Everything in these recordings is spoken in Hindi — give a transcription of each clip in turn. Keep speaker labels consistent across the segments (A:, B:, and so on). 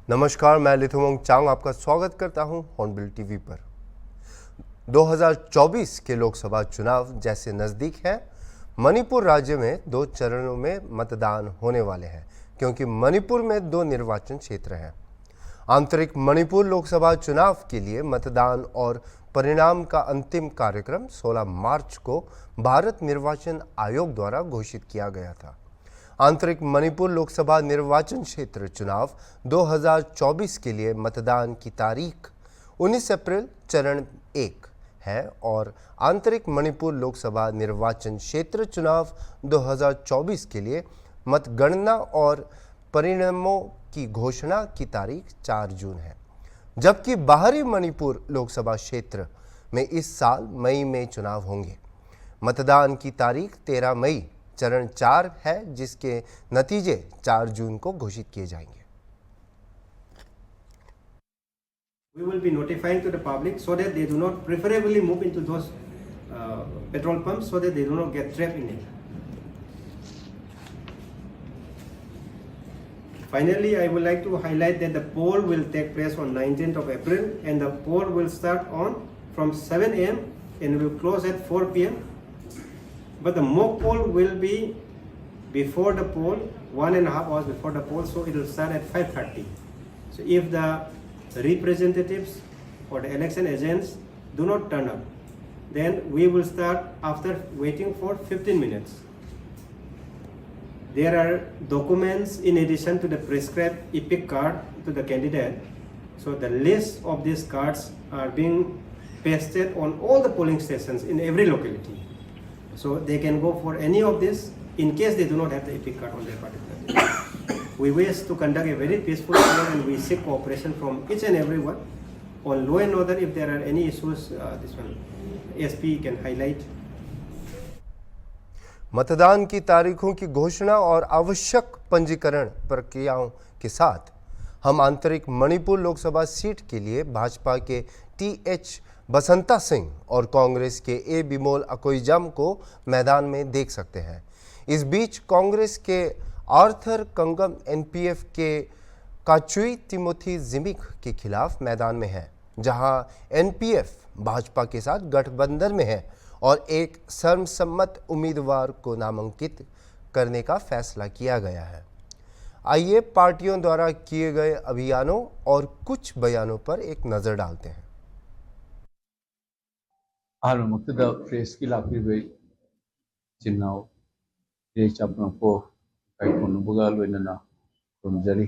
A: नमस्कार, मैं लिथुमोंग चांग आपका स्वागत करता हूं हॉर्नबिल टीवी पर। 2024 के लोकसभा चुनाव जैसे नज़दीक हैं, मणिपुर राज्य में 2 चरणों में मतदान होने वाले हैं, क्योंकि मणिपुर में 2 निर्वाचन क्षेत्र हैं। आंतरिक मणिपुर लोकसभा चुनाव के लिए मतदान और परिणाम का अंतिम कार्यक्रम 16 मार्च को भारत निर्वाचन आयोग द्वारा घोषित किया गया था। आंतरिक मणिपुर लोकसभा निर्वाचन क्षेत्र चुनाव 2024 के लिए मतदान की तारीख 19 अप्रैल चरण 1 है और आंतरिक मणिपुर लोकसभा निर्वाचन क्षेत्र चुनाव 2024 के लिए मतगणना और परिणामों की घोषणा की तारीख 4 जून है, जबकि बाहरी मणिपुर लोकसभा क्षेत्र में इस साल मई में चुनाव होंगे। मतदान की तारीख 13 मई चरण 4 है, जिसके नतीजे 4 जून को घोषित किए जाएंगे।
B: We will be notifying to the public so that they do not preferably move into those petrol pumps so that they do not get trapped in it. Finally, I would like to highlight that the poll will take place on 19th of April and the poll will start from 7 a.m. and will close at 4 p.m. But the mock poll will be before the poll, 1.5 hours before the poll, so it will start at 5:30. So if the representatives or the election agents do not turn up, then we will start after waiting for 15 minutes. There are documents in addition to the prescribed EPIC card to the candidate. So the list of these cards are being pasted on all the polling stations in every locality. So they can go for any of this in case they do not have the EPIC card on their particular day. We wish to conduct a very peaceful poll and we seek cooperation from each and every one. On law and order, if there are any issues, this one SP can highlight.
A: मतदान की तारीखों की घोषणा और आवश्यक पंजीकरण प्रक्रियाओं के साथ हम आंतरिक मणिपुर लोकसभा सीट के लिए भाजपा के TH बसंता सिंह और कांग्रेस के A बिमोल अकोइजाम को मैदान में देख सकते हैं। इस बीच कांग्रेस के आर्थर कंगम NPF के काचुई तिमोथी जिमिक के खिलाफ मैदान में है, जहां NPF भाजपा के साथ गठबंधन में है और एक सर्वसम्मत उम्मीदवार को नामांकित करने का फैसला किया गया है। आइए पार्टियों द्वारा किए गए अभियानों और कुछ बयानों पर एक नज़र डालते हैं।
C: प्रेस की लापी चिन्नाव चापना को बुगा लोनना खुमजरी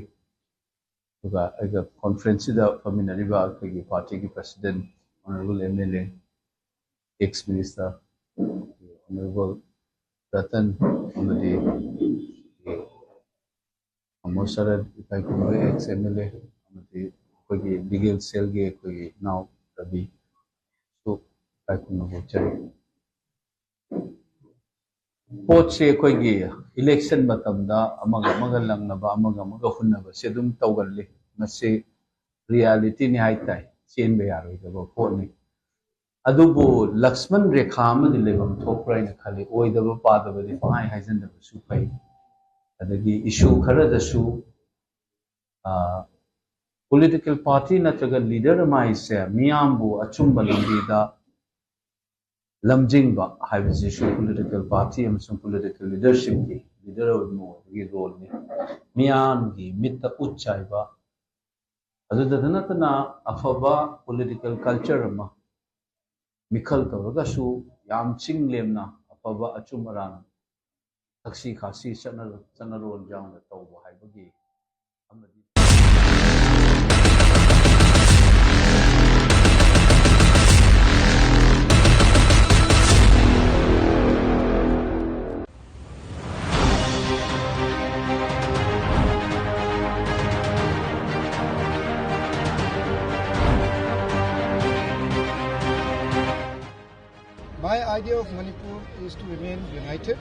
C: कॉन्फ्रेंस फमीनरी पार्टी की president honourable MLA ex minister honourable Ratan Sharad ex MLA legal cell के नाव रवि पोचे इलेक्शन से तौगल रियालिटी चेंब यारोदब पोने लक्ष्मण रेखा लेबम थोप्राइन खाली ओइदब पादबदि पहाय हाइजनदबसु फै इशू खरदसु पॉलिटिकल पार्टी नत्रगा लीडर माइसे मियामबु अचुंब लंबीदा लमजिंग पॉलिटिकल पार्टी पॉलिटिकल लीडरशिप की लीडर की रोल ने मियाम की मित उच्चाइब नतना अफब पॉलिटिकल कल्चर मिखल तौरगसु याम चिंग लेमना अफब अचुमरान थक्सी खासी चनरोल जाउन तौब हाइबगी
D: My idea of Manipur is to remain united.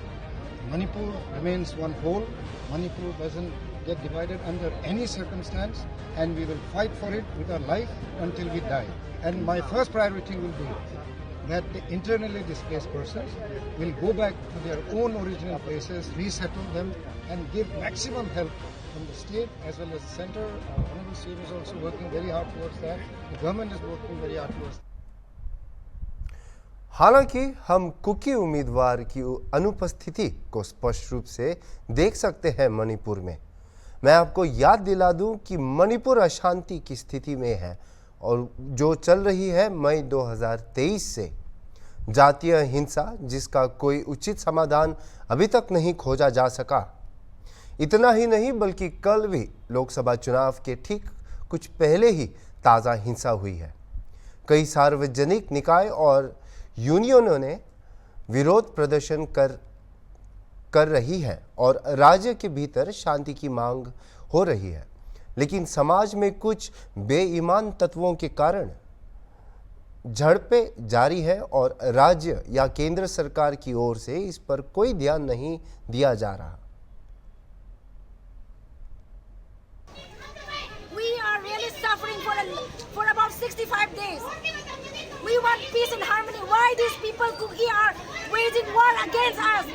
D: Manipur remains one whole. Manipur doesn't get divided under any circumstance, and we will fight for it with our life until we die. And my first priority will be that the internally displaced persons will go back to their own original places, resettle them, and give maximum help from the state as well as the center. Our Honorable CM is also working very hard towards that. The government is working very hard towards that.
A: हालांकि हम कुकी उम्मीदवार की अनुपस्थिति को स्पष्ट रूप से देख सकते हैं मणिपुर में। मैं आपको याद दिला दूं कि मणिपुर अशांति की स्थिति में है और जो चल रही है मई 2023 से। जातीय हिंसा जिसका कोई उचित समाधान अभी तक नहीं खोजा जा सका। इतना ही नहीं बल्कि कल भी लोकसभा चुनाव के ठीक कुछ पहले ही ताज़ा हिंसा हुई है। कई सार्वजनिक निकाय और यूनियनों ने विरोध प्रदर्शन कर रही है और राज्य के भीतर शांति की मांग हो रही है, लेकिन समाज में कुछ बेईमान तत्वों के कारण झड़पें जारी है और राज्य या केंद्र सरकार की ओर से इस पर कोई ध्यान नहीं दिया जा रहा।
E: We are really suffering for about 65 days. We want peace and harmony. Why these people Kuki are waging war against us?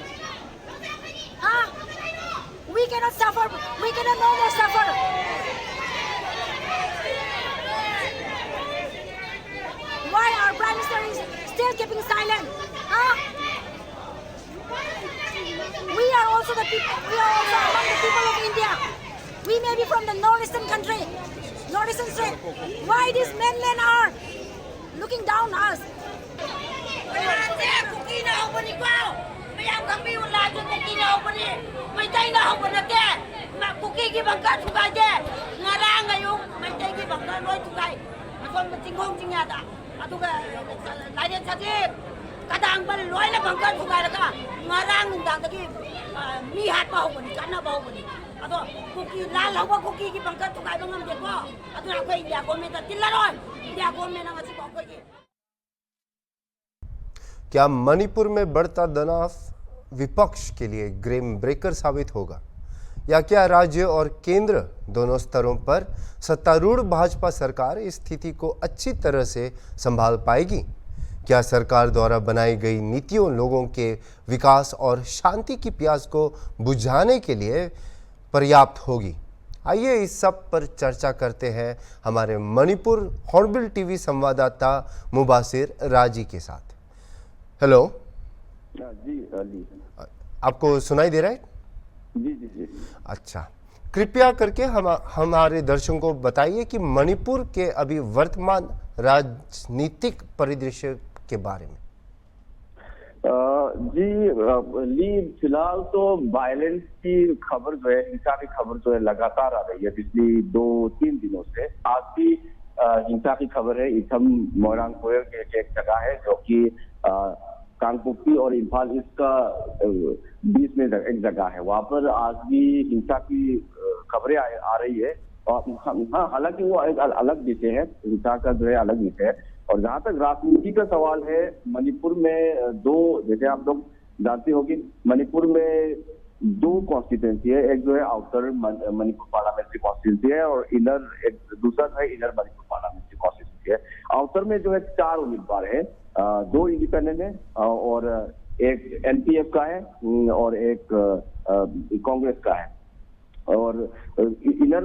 E: Huh? We cannot suffer. We cannot no more suffer. Why our Prime Minister is still keeping silent? Huh? We are also the people. We are also among the people of India. We may be from the northeastern country, northeastern state. Why these men are looking down us?
A: क्या मणिपुर में बढ़ता तनाव विपक्ष के लिए गेम ब्रेकर साबित होगा या क्या राज्य और केंद्र दोनों स्तरों पर सत्तारूढ़ भाजपा सरकार इस स्थिति को अच्छी तरह से संभाल पाएगी? क्या सरकार द्वारा बनाई गई नीतियों लोगों के विकास और शांति की प्यास को बुझाने के लिए पर्याप्त होगी? आइए इस सब पर चर्चा करते हैं हमारे मणिपुर हॉर्नबिल टीवी संवाददाता मुबासिर राजी के साथ। हेलो
F: जी अली,
A: आपको सुनाई दे रहा है?
F: जी जी जी।
A: अच्छा, कृपया करके हमारे दर्शकों को बताइए कि मणिपुर के अभी वर्तमान राजनीतिक परिदृश्य के बारे में।
F: जी ली, फिलहाल तो वायलेंस की खबर जो है, हिंसा की खबर जो है लगातार आ रही है पिछली 2-3 दिनों से। आज भी हिंसा की खबर है। इथम मोइरांग कोयल के एक जगह है जो कि कांगपोक्पी और इम्फाल ईस्ट का बीच में एक जगह है। वहां पर आज भी हिंसा की खबरें आ रही है। और हाँ, हालांकि वो एक अलग विषय है, हिंसा का जो है अलग विषय है। और जहां तक राजनीति का सवाल है, मणिपुर में जैसे आप लोग जानते हो कि मणिपुर में 2 कॉन्स्टिट्यूंसी है। एक जो है आउटर मणिपुर पार्लियामेंट्री कॉन्स्टिट्यूंसी है और एक दूसरा जो है इनर मणिपुर पार्लियामेंट्री कॉन्स्टिट्यूंसी है। आउटर में जो है 4 उम्मीदवार है, 2 इंडिपेंडेंट है और एक एनपीएफ का है और एक कांग्रेस का है। और इनर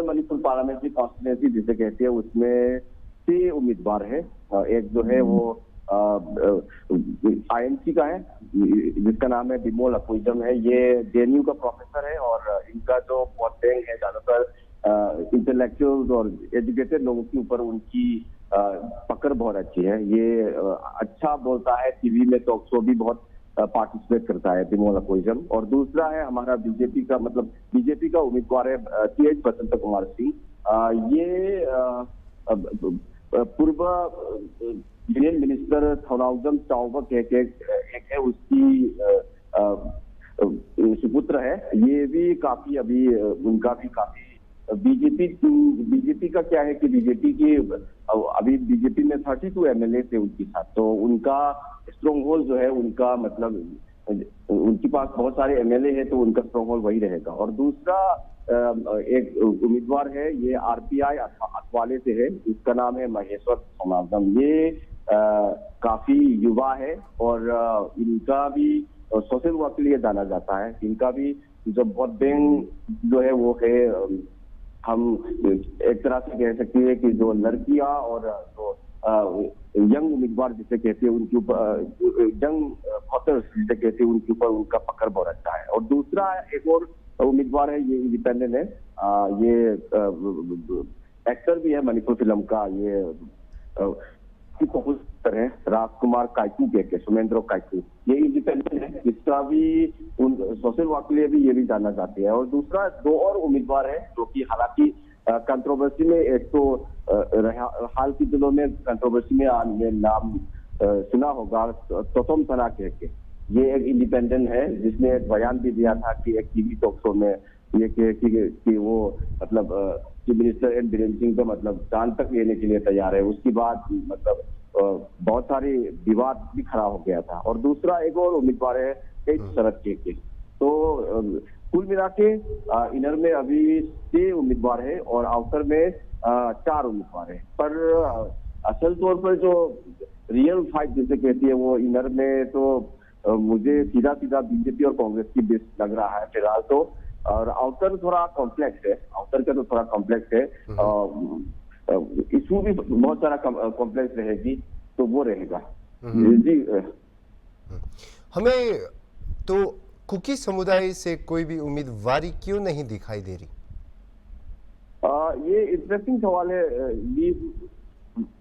F: मणिपुर पार्लियामेंट्री कॉन्स्टिट्यूंसी जिसे कहते हैं, उसमें 6 उम्मीदवार है। एक जो है वो आईएनसी का है जिसका नाम है बिमोल अपुइजम है। ये जेएनयू का प्रोफेसर है और इनका जो वोट बैंक है ज्यादातर इंटेलेक्चुअल्स और एजुकेटेड लोगों के ऊपर उनकी पकड़ बहुत अच्छी है। ये अच्छा बोलता है, टीवी में टॉक शो भी बहुत पार्टिसिपेट करता है बिमोल अपुइजम। और दूसरा है हमारा बीजेपी का उम्मीदवार है TH बसंत कुमार सिंह। ये पूर्व यूनियन मिनिस्टर थोनाउजम चावक एक है, उसकी सुपुत्र है। ये भी काफी अभी उनका भी काफी बीजेपी का क्या है कि अभी बीजेपी में 32 एमएलए थे उनके साथ, तो उनका स्ट्रॉन्ग होल्ड जो है उनका मतलब उनके पास बहुत सारे एमएलए है, तो उनका स्ट्रॉन्ग होल्ड वही रहेगा। और दूसरा एक उम्मीदवार है, ये आरपीआई अथवाले से है, इसका नाम है महेश्वर सोमागम। ये काफी युवा है और इनका भी सोशल वर्क के लिए जाना जाता है। इनका भी जो वोट बैंक जो है वो है, हम एक तरह से कह सकते हैं कि जो लड़कियां और जो यंग उम्मीदवार जिसे कहते हैं उनके ऊपर, यंग वोटर्स जिसे कहते हैं उनके ऊपर उनका पकड़ बहुत अच्छा है। और दूसरा एक और उम्मीदवार है, ये इंडिपेंडेंट है, ये एक्टर भी है मणिपुर फिल्म का, ये पॉपुलर है, राजकुमार काइकू के सुमेंद्र काइकू, ये इंडिपेंडेंट है, इसका भी सोशल वर्क के लिए भी ये भी जानना चाहते हैं। और दूसरा दो और उम्मीदवार है जो कि हालांकि कंट्रोवर्सी में, एक तो हाल के दिनों में कंट्रोवर्सी में आपने नाम सुना होगा तोतम सना के, ये एक इंडिपेंडेंट है जिसने एक बयान भी दिया था कि एक टीवी टॉक शो में ये कि वो मतलब chief minister N Biren Singh को मतलब जान तक लेने के लिए तैयार है। उसके बाद मतलब बहुत सारी विवाद भी खड़ा हो गया था। और दूसरा एक और उम्मीदवार है शरद के। तो कुल मिला के इनर में अभी 6 उम्मीदवार है और आउटर में 4 उम्मीदवार है। पर असल तौर पर जो रियल फाइट जिसे कहती है वो इनर में तो मुझे सीधा बीजेपी और कांग्रेस की बेस लग रहा है फिलहाल तो। और आउटर थोड़ा कॉम्प्लेक्स है, आउटर का तो थोड़ा कॉम्प्लेक्स है, इशू भी बहुत सारा कॉम्प्लेक्स रहेगी, तो वो रहेगा जी।
A: हमें तो कुकी समुदाय से कोई भी उम्मीदवारी क्यों नहीं दिखाई दे रही?
F: ये इंटरेस्टिंग सवाल है।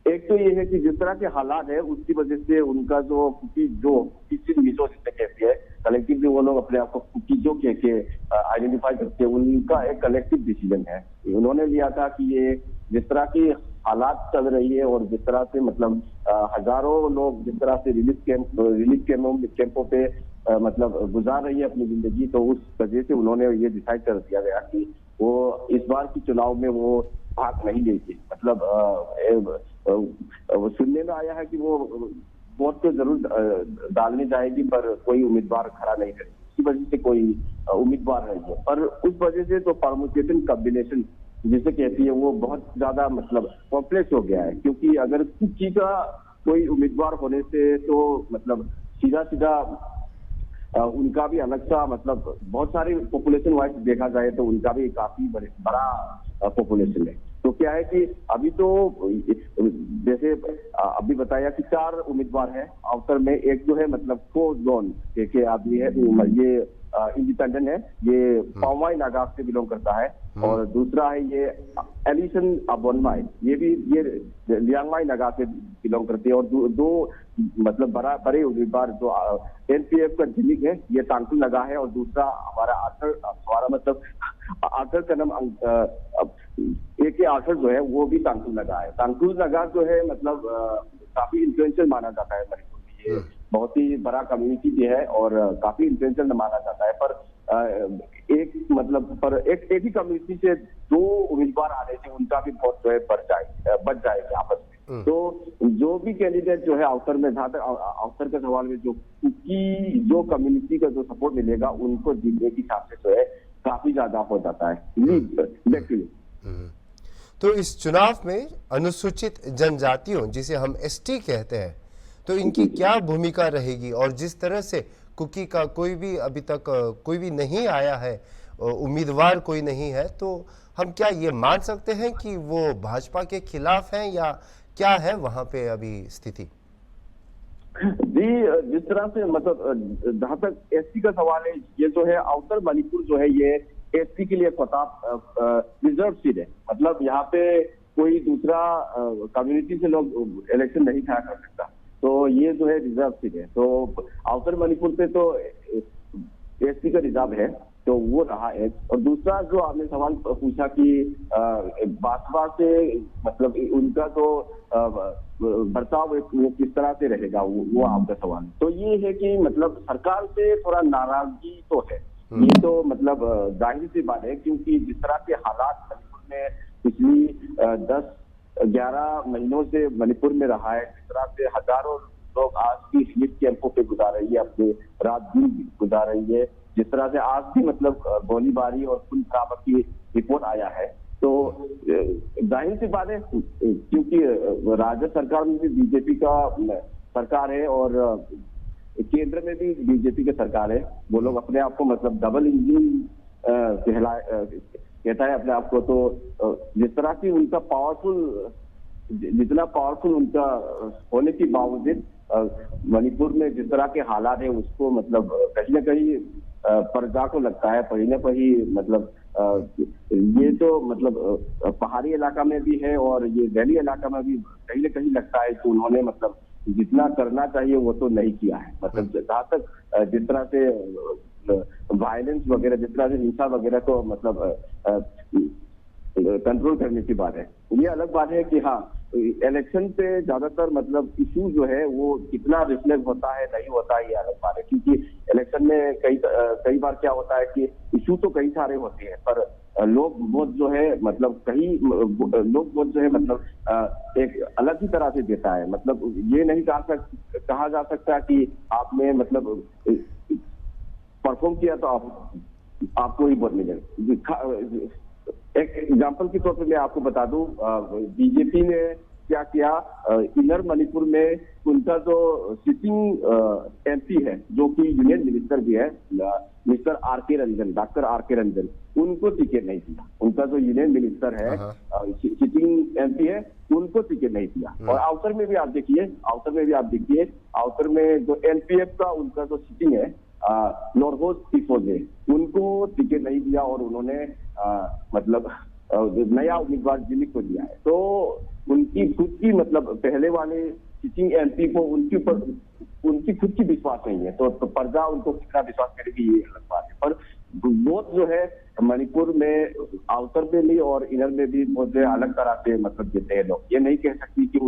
F: एक तो ये है कि जिस तरह के हालात है उसकी वजह से उनका जो कुकी मिसो जिसे कहती है कलेक्टिवली, वो लोग अपने आप को कुकी जो कह के आइडेंटिफाई करते हैं, उनका एक कलेक्टिव डिसीजन है। उन्होंने लिया था कि ये जिस तरह की हालात चल रही है और जिस तरह से मतलब हजारों लोग जिस तरह से रिलीफ कैंपों पे मतलब गुजार रही है अपनी जिंदगी, तो उस वजह से उन्होंने ये डिसाइड कर दिया गया कि वो इस बार की चुनाव में वो भाग नहीं लेंगे। मतलब सुनने में आया है कि वो वोट तो जरूर डालने जाएगी पर कोई उम्मीदवार खड़ा नहीं करेगी, इसी वजह से कोई उम्मीदवार नहीं है। पर उस वजह से तो परमुटेशन कॉम्बिनेशन जिसे कहती है वो बहुत ज्यादा मतलब कॉम्प्लेक्स हो गया है, क्योंकि अगर कुकी का कोई उम्मीदवार होने से तो मतलब सीधा उनका भी अलग सा मतलब बहुत सारी पॉपुलेशन वाइज देखा जाए तो उनका भी काफी बड़ा पॉपुलेशन है। तो क्या है कि अभी तो जैसे अभी बताया कि 4 उम्मीदवार है आउटर में, एक जो है मतलब को जोन के आदमी है, ये इंडिपेंडेंट है, ये पावमाई नागा से बिलोंग करता है। और दूसरा है ये एलिसन अबोनमाई, ये भी ये लियांगमाई नागा से बिलोंग करती है। और दो मतलब बड़े उम्मीदवार जो एनपीएफ का जिनिक है, ये तांकुल नागा है। और दूसरा हमारा मतलब आर्थर का नाम AK आर्थर जो है वो भी तांकुल नागा है। तांकुल नागा जो है मतलब काफी इन्फ्लुएंशियल माना जाता है मणिपुर में, ये बहुत ही बड़ा कम्युनिटी भी है और काफी इन्फ्लुएंशियल माना जाता है। पर एक ही कम्युनिटी से 2 उम्मीदवार आने से उनका भी बहुत जो है बच जाएगा आपस में। तो जो भी कैंडिडेट जो है आउटर में, जहां तक आउटर का सवाल में जो कम्युनिटी का जो सपोर्ट मिलेगा उनको जीतने की चांसेस जो है काफी ज्यादा हो जाता है।
A: तो इस चुनाव में अनुसूचित जनजातियों जिसे हम ST कहते हैं, तो इनकी क्या भूमिका रहेगी? और जिस तरह से कुकी का कोई भी अभी तक कोई भी नहीं आया है, उम्मीदवार कोई नहीं है, तो हम क्या ये मान सकते हैं कि वो भाजपा के खिलाफ हैं या क्या है वहां पे अभी स्थिति?
F: जी, जिस तरह से मतलब जहां तक ST का सवाल है, ये जो है आउटर मणिपुर जो है ये ST के लिए रिजर्व सीट है। मतलब यहाँ पे कोई दूसरा कम्युनिटी से लोग इलेक्शन नहीं खड़ा कर सकता, तो ये जो है रिजर्व सीट है। तो आउटर मणिपुर पे तो ST का रिजर्व है, तो वो रहा एक। और दूसरा जो आपने सवाल पूछा कि भाजपा से मतलब उनका तो बर्ताव वो किस तरह से रहेगा, वो आपका सवाल। तो ये है कि मतलब सरकार से थोड़ा नाराजगी तो है, ये तो मतलब जाहिर सी बात है, क्योंकि जिस तरह के हालात मणिपुर में पिछली 10-11 महीनों से मणिपुर में रहा है, जिस तरह से हजारों लोग आज भी रिलीफ कैंपों पे गुजार रही है, अपने रात दिन गुजार रही है, जिस तरह से आज भी मतलब गोलीबारी और खून खराबा की रिपोर्ट आया है, तो जाहिर सी बात है क्योंकि राज्य सरकार में भी बीजेपी का सरकार है और केंद्र में भी बीजेपी की सरकार है, वो लोग अपने आप को मतलब डबल इंजन कहता है अपने आप को। तो जिस तरह की उनका जितना पावरफुल उनका होने के बावजूद मणिपुर में जिस तरह के हालात है उसको मतलब कहीं न कहीं प्रजा को लगता है कहीं न कहीं मतलब ये तो मतलब पहाड़ी इलाका में भी है और ये वैली इलाका में भी कहीं न कहीं लगता है कि उन्होंने मतलब जितना करना चाहिए वो तो नहीं किया है। मतलब जहाँ तक जिस तरह से वायलेंस वगैरह, जिस तरह से हिंसा वगैरह को मतलब कंट्रोल करने की बात है। ये अलग बात है कि हाँ, इलेक्शन पे ज्यादातर मतलब इशू जो है वो कितना रिफ्लेक्ट होता है नहीं होता है, ये अलग बात है। क्योंकि इलेक्शन में कई बार क्या होता है कि इशू तो कई सारे होते हैं पर लोग वोट जो है मतलब लोग वोट जो है मतलब एक अलग ही तरह से देता है। मतलब ये नहीं कहा जा सकता कि आपने मतलब परफॉर्म किया तो आपको ही वोट मिलेगा। एक एग्जांपल के तौर पे मैं आपको बता दूं, बीजेपी ने क्या किया, इनर मणिपुर में उनका जो सिटिंग एमपी है जो कि यूनियन मिनिस्टर भी है, मिस्टर डॉक्टर आर के रंजन, उनको टिकट नहीं दिया। उनका जो यूनियन मिनिस्टर है, सिटिंग एमपी है, उनको टिकट नहीं दिया। और आउटर में भी आप देखिए, आउटर में जो एलपीएफ का उनका जो सिटिंग है नॉर्होस टिफोजे, उनको टिकट नहीं दिया और उन्होंने मतलब नया उम्मीदवार जिमिक को दिया है। तो उनकी खुद की मतलब पहले वाले सिटिंग एमपी को उनकी खुद की विश्वास नहीं है, तो प्रजा उनको कितना विश्वास करेगी ये अलग बात है। पर वोट जो है मणिपुर में आउटर में भी और इनर में भी बहुत अलग तरह से मतलब देते हैं लोग। ये नहीं कह सकती कि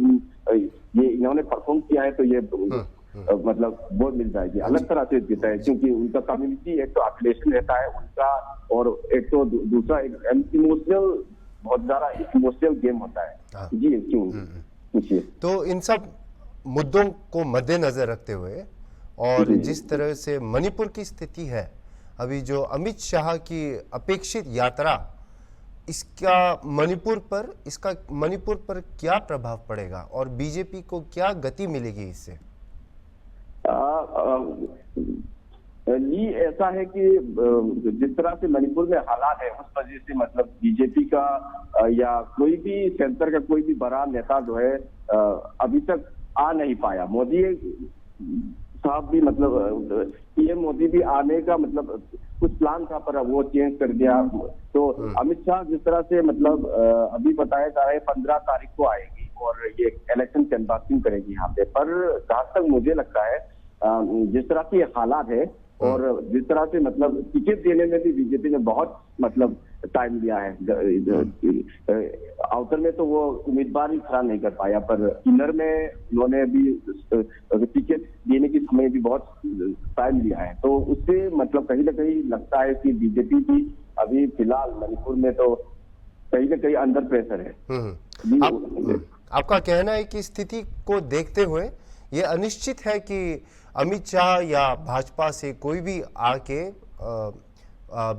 F: ये इन्होंने परफॉर्म किया है तो ये मतलब वोट मिल जाएगी, अलग तरह से देता है। क्योंकि उनका कम्युनिटी एक तो एफिलिएशन रहता है उनका, और एक तो दूसरा एक इमोशनल, बहुत ज्यादा इमोशनल गेम होता है। जी क्यों पूछिए।
A: तो इन सब मुद्दों को मद्देनजर रखते हुए और जिस तरह से मणिपुर की स्थिति है अभी, जो अमित शाह की अपेक्षित यात्रा, इसका मणिपुर पर क्या प्रभाव पड़ेगा और बीजेपी को क्या गति मिलेगी इससे?
F: ये ऐसा है कि जिस तरह से मणिपुर में हालात है उस वजह से मतलब बीजेपी का या कोई भी सेंटर का कोई भी बड़ा नेता जो है अभी तक आ नहीं पाया। मोदी साहब भी मतलब पीएम मोदी भी आने का मतलब कुछ प्लान था पर वो चेंज कर दिया। तो अमित शाह जिस तरह से मतलब अभी बताया जा रहा है 15 तारीख को आएगी और ये इलेक्शन कैनवासिंग करेगी यहाँ पे। पर जहां तक मुझे लगता है जिस तरह के हालात है और जिस तरह से मतलब टिकट देने में भी बीजेपी ने बहुत मतलब टाइम लिया है। आउटर में तो वो उम्मीदवार ही खड़ा नहीं कर पाया, पर इनर में उन्होंने भी टिकट देने के समय भी बहुत टाइम लिया है। तो उससे मतलब कहीं ना कहीं लगता है कि बीजेपी भी अभी फिलहाल मणिपुर में तो कहीं ना कहीं अंडर प्रेशर है।
A: आपका कहना है कि स्थिति को देखते हुए ये अनिश्चित है कि अमित शाह या भाजपा से कोई भी आके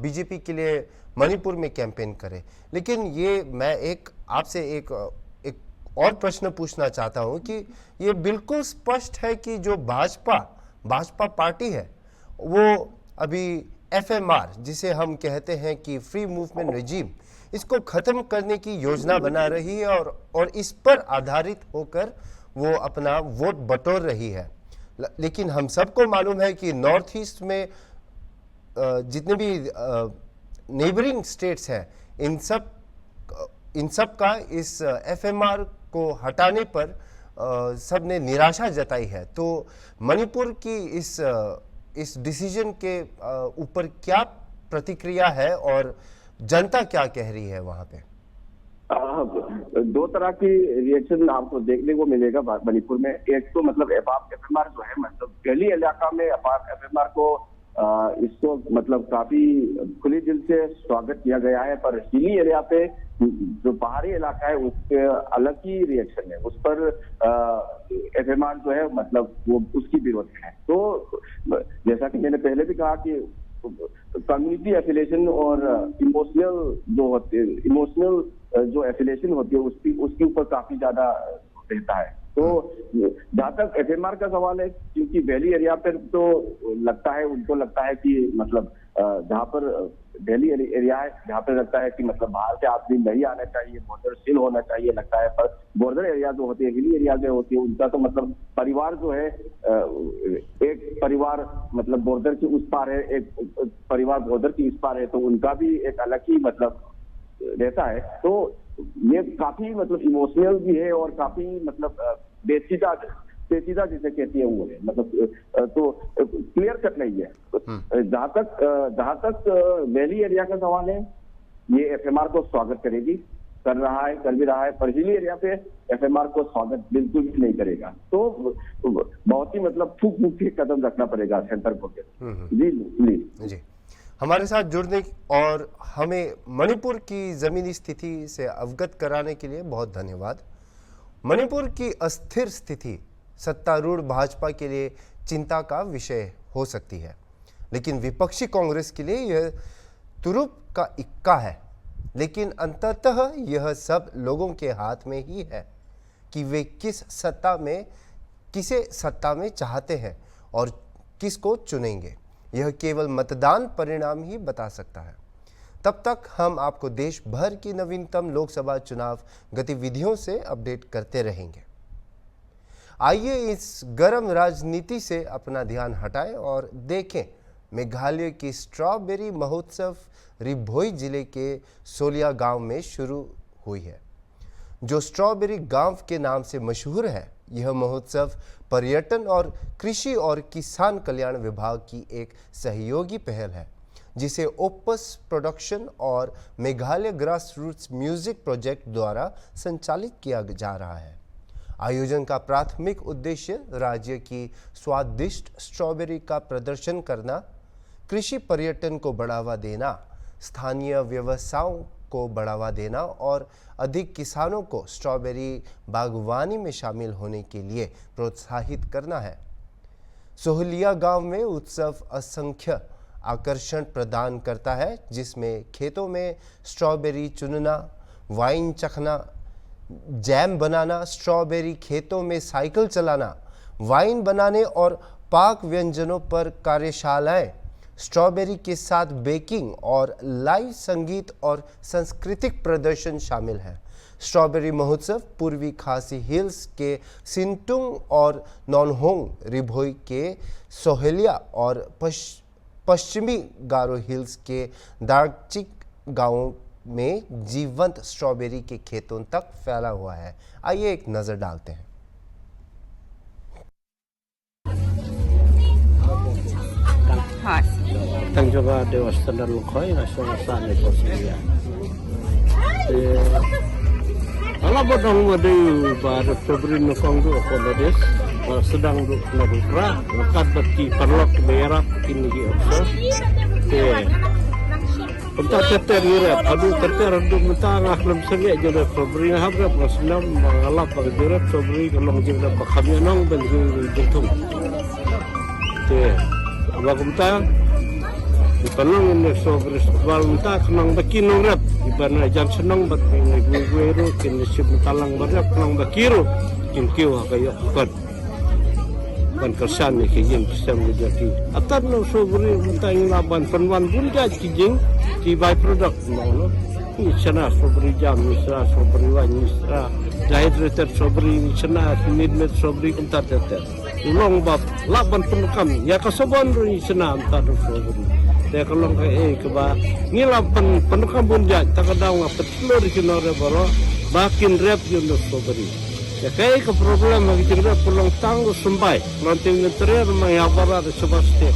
A: बीजेपी के लिए मणिपुर में कैंपेन करे। लेकिन ये मैं आपसे एक और प्रश्न पूछना चाहता हूं कि ये बिल्कुल स्पष्ट है कि जो भाजपा पार्टी है वो अभी एफएमआर, जिसे हम कहते हैं कि फ्री मूवमेंट रेजिम, इसको खत्म करने की योजना बना रही है और इस पर आधारित होकर वो अपना वोट बटोर रही है। लेकिन हम सबको मालूम है कि नॉर्थ ईस्ट में जितने भी नेबरिंग स्टेट्स हैं, इन सब का इस एफएमआर को हटाने पर सब ने निराशा जताई है। तो मणिपुर की इस डिसीजन के ऊपर क्या प्रतिक्रिया है और जनता क्या कह रही है वहां पे?
F: दो तरह की रिएक्शन आपको देखने को मिलेगा मणिपुर में। एक तो मतलब एफएमआर जो है मतलब दिल्ली इलाका में एफएमआर को इसको मतलब काफी खुले दिल से स्वागत किया गया है, पर हिली एरिया पे जो पहाड़ी इलाका है उस पे अलग ही रिएक्शन है। उस पर एफएमआर जो है मतलब वो उसकी विरोध है। तो जैसा कि मैंने पहले भी कहा कि कम्युनिटी एफिलिएशन और इमोशनल जो एफिलिएशन होती है उसके ऊपर काफी ज्यादा रहता है। तो जहाँ तक FMR का सवाल है, क्योंकि वैली एरिया पर तो उनको लगता है कि मतलब जहाँ पर वैली एरिया है, जहाँ पर लगता है कि मतलब बाहर से आदमी नहीं आना चाहिए, बॉर्डर सील होना चाहिए लगता है। पर बॉर्डर एरिया जो होते हैं, हिली एरिया जो होती है, उनका तो मतलब परिवार जो है, एक परिवार मतलब बॉर्डर के उस पार है, एक परिवार बॉर्डर की इस पार है, तो उनका भी एक अलग ही मतलब रहता है। तो ये काफी मतलब इमोशनल भी है और काफी मतलब पेचीदा जिसे कहती है वो है, मतलब तो क्लियर कट नहीं है। जहां तक वैली एरिया का सवाल है, ये FMR को स्वागत करेगी, कर भी रहा है, पर हिली एरिया पे FMR को स्वागत बिल्कुल भी नहीं करेगा। तो बहुत ही मतलब फूक के कदम रखना पड़ेगा सेंटर को।
A: जी, हमारे साथ जुड़ने और हमें मणिपुर की जमीनी स्थिति से अवगत कराने के लिए बहुत धन्यवाद। मणिपुर की अस्थिर स्थिति सत्तारूढ़ भाजपा के लिए चिंता का विषय हो सकती है, लेकिन विपक्षी कांग्रेस के लिए यह तुरुप का इक्का है। लेकिन अंततः यह सब लोगों के हाथ में ही है कि वे किसे सत्ता में चाहते हैं और किसको चुनेंगे। यह केवल मतदान परिणाम ही बता सकता है। तब तक हम आपको देश भर की नवीनतम लोकसभा चुनाव गतिविधियों से अपडेट करते रहेंगे। आइए इस गर्म राजनीति से अपना ध्यान हटाएं और देखें मेघालय की स्ट्रॉबेरी महोत्सव रिभोई जिले के सोलिया गांव में शुरू हुई है, जो स्ट्रॉबेरी गांव के नाम से मशहूर है। यह महोत्सव पर्यटन और कृषि और किसान कल्याण विभाग की एक सहयोगी पहल है, जिसे ओपस प्रोडक्शन और Meghalaya grass roots music project द्वारा संचालित किया जा रहा है। आयोजन का प्राथमिक उद्देश्य राज्य की स्वादिष्ट स्ट्रॉबेरी का प्रदर्शन करना, कृषि पर्यटन को बढ़ावा देना, स्थानीय व्यवसायों को बढ़ावा देना और अधिक किसानों को स्ट्रॉबेरी बागवानी में शामिल होने के लिए प्रोत्साहित करना है। सोहलिया गांव में उत्सव असंख्य आकर्षण प्रदान करता है, जिसमें खेतों में स्ट्रॉबेरी चुनना, वाइन चखना, जैम बनाना, स्ट्रॉबेरी खेतों में साइकिल चलाना, वाइन बनाने और पाक व्यंजनों पर कार्यशालाएं, स्ट्रॉबेरी के साथ बेकिंग और लाइव संगीत और सांस्कृतिक प्रदर्शन शामिल है। स्ट्रॉबेरी महोत्सव पूर्वी खासी हिल्स के सिंटुंग और नॉनहोंग, रिभोई के सोहेलिया और पश्चिमी गारो हिल्स के दार्चिक गांवों में जीवंत स्ट्रॉबेरी के खेतों तक फैला हुआ है। आइए एक नजर डालते हैं।
G: Tang juga dewa standar lokoi nasional sana Australia. Kalau bodong ada pada Februari nukongdu akomodes sedang nadukra lekat beti perlok merah kini di Australia. Untuk terter dirap, aduh terter aduh mentara dalam sengit jadi Februari habra pasnam mengalap pada dirap Februari kalau jadi bakhamnya nong bentuk bentuk. Bagumta ipanong ini sobre bagumta kenang bakinong rap ibana jam senang bat guero kini sib talang barap kenang bakiro kim kiwa kayo kan kersan ni kijing kisam jadi atar no sobre mentang laban penwan bunja kijing di by product no ni sana sobre jam misra sobre wan misra jahit reter sobre sana midmet sobre kuntar teter ulong bab laban penukam ya kasobon ri senam tadu sobri te kalong ke ba ngilapan penukam bunja takadang petlur kinore baro bakin rep yundo sobri ya kai ke problem agi jengda pulong tanggu sumbai lanting ngeter maya bara de sebaste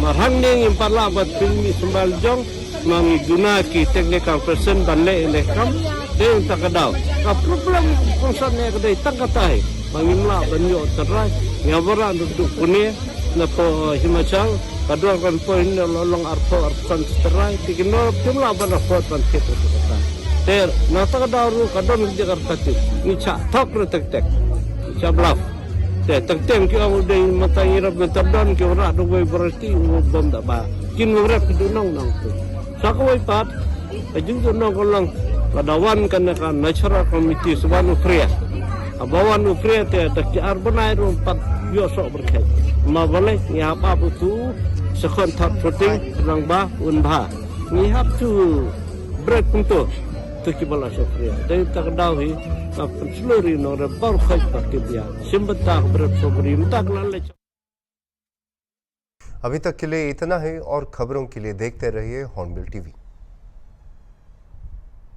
G: marhang ning impala bat pilmi sembal jong mangi guna ki technical person banle elekam te takadaw ka problem kongsan ne kadai takatai mangimla banyo terai ngabara duduk punya napo himachal kadua kan poin lolong arpo arpan terai tikino timla bana pot ban ketu kata ter nata daru kadon di Jakarta ti ni cha thok tek tek cha blaf te tek tem ki au dei mata irap betadon ki ora do boy berarti bom da ba kin urap dunong nang tu sakoi pat ajung dunong kolong kadawan kan natural committee subanu kriya Abawan ukre te tak jar banai rum pat yo sok berkait. Ma boleh ni apa butuh sekon thap puting rang ba un ba. Ni have to break punto tu ki bala sofria. Dai tak dawi ap sluri no re bar khaj pak dia. Simbata break sobri tak lalle.
A: अभी तक के लिए इतना ही और खबरों के लिए देखते रहिए हॉर्नबिल टीवी।